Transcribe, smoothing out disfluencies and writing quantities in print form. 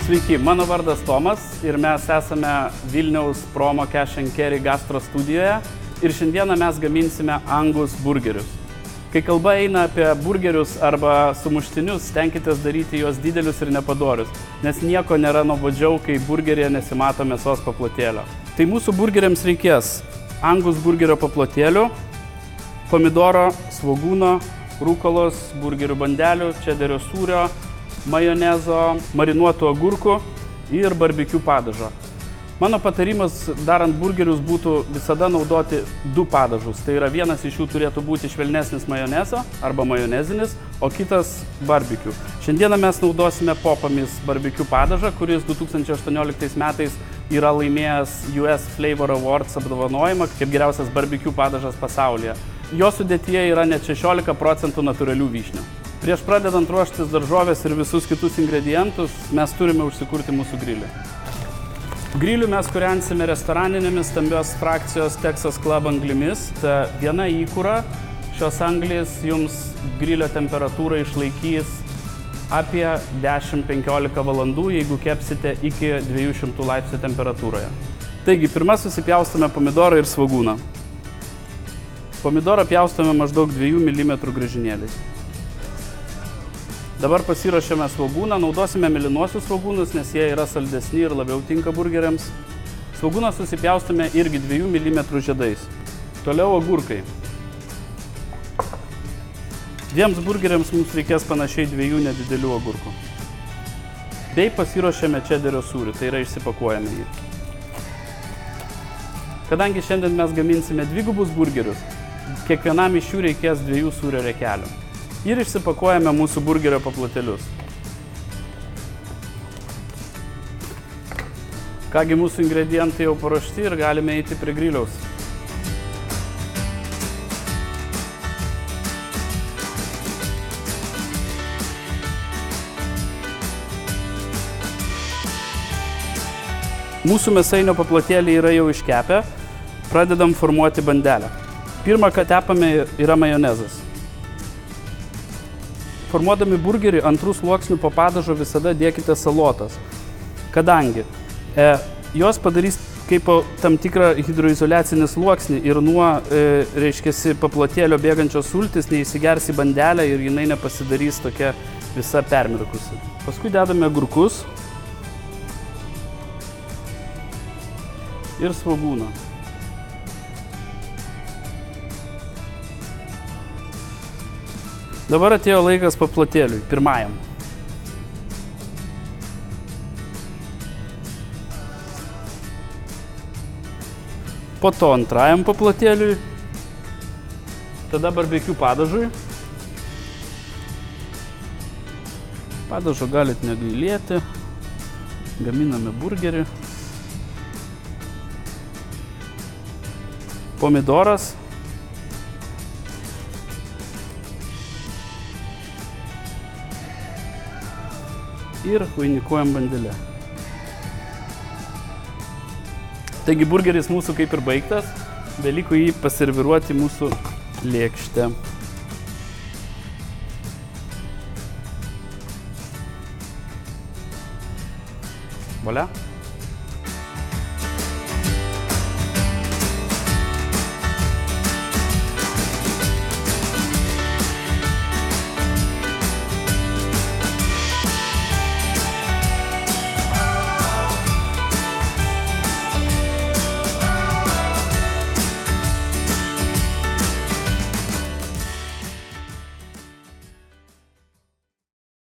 Sveiki, mano vardas Tomas ir mes esame Vilniaus Promo Cash & Carry gastro studijoje ir šiandieną mes gaminsime Angus burgerius. Kai kalba eina apie burgerius arba sumuštinius, stenkitės daryti juos didelius ir nepadorius, nes nieko nėra nuobodžiau, kai burgeryje nesimato mėsos paplotėlio. Tai mūsų burgeriams reikės Angus burgerio paplotėlių, pomidoro, svogūno, rūkolos, burgerių bandelių, čederio sūrio, majonezo, marinuotų agurkų ir barbekiu padažo. Mano patarimas darant burgerius būtų visada naudoti 2 padažus. Tai yra vienas iš jų turėtų būti švelnesnis majonezo arba majonezinis, o kitas barbekiu. Šiandieną mes naudosime Popamis barbekiu padažą, kuris 2018 metais yra laimėjęs US Flavor Awards apdovanojimą kaip geriausias barbekiu padažas pasaulyje. Jo sudėtyje yra net 16% natūralių vyšnių. Prieš pradedant ruoštis daržovės ir visus kitus ingredientus, mes turime užsikurti mūsų grilį. Grilių mes kūrensime restoraninėmis stambios frakcijos Texas Club anglimis. Ta viena įkura šios anglis jums grilio temperatūrą išlaikys apie 10-15 valandų, jeigu kepsite iki 200 laipsnių temperatūroje. Taigi, pirmą susipjaustome pomidorą ir svogūną. Pomidorą pjaustome maždaug 2 mm griežinėliais. Dabar pasiruošėme svogūną, naudosime mėlynuosius svogūnus, nes jie yra saldesni ir labiau tinka burgeriams. Svogūną susipjaustome irgi 2 mm žiedais. Toliau agurkai. 2 burgeriams mums reikės panašiai 2 nedidelių agurkų. Bei pasiruošėme čederio sūrį, tai yra išsipakuojame jį. Kadangi šiandien mes gaminsime 2 burgerius, kiekvienam iš jų reikės 2 sūrio riekelių. Ir išsipakuojame mūsų burgerio paplotėlius. Kągi, mūsų ingredientai jau paruošti ir galime eiti prie griliaus. Mūsų mėsainio paplotėliai yra jau iškepę, pradedam formuoti bandelę. Pirma, ką tepame, yra majonezas. Formuodami burgerį ant 2 sluoksnių po padažo visada dėkite salotas, kadangi jos padarys kaip tam tikrą hidroizoliacinį sluoksnį ir nuo, paplotėlio bėgančios sultys neįsigers į bandelę ir jinai nepasidarys tokia visa permirkusi. Paskui dedame agurkus ir svogūną. Dabar atėjo laikas paplotėliui, pirmajam. Po to antrajam paplotėliui, tada barbekiu padažui. Padažo galit negailėti, gaminame burgerį. Pomidoras. Ir vainikuojam bandelę. Taigi burgeris mūsų kaip ir baigtas, beliko jį paserviruoti mūsų lėkštę. Volia.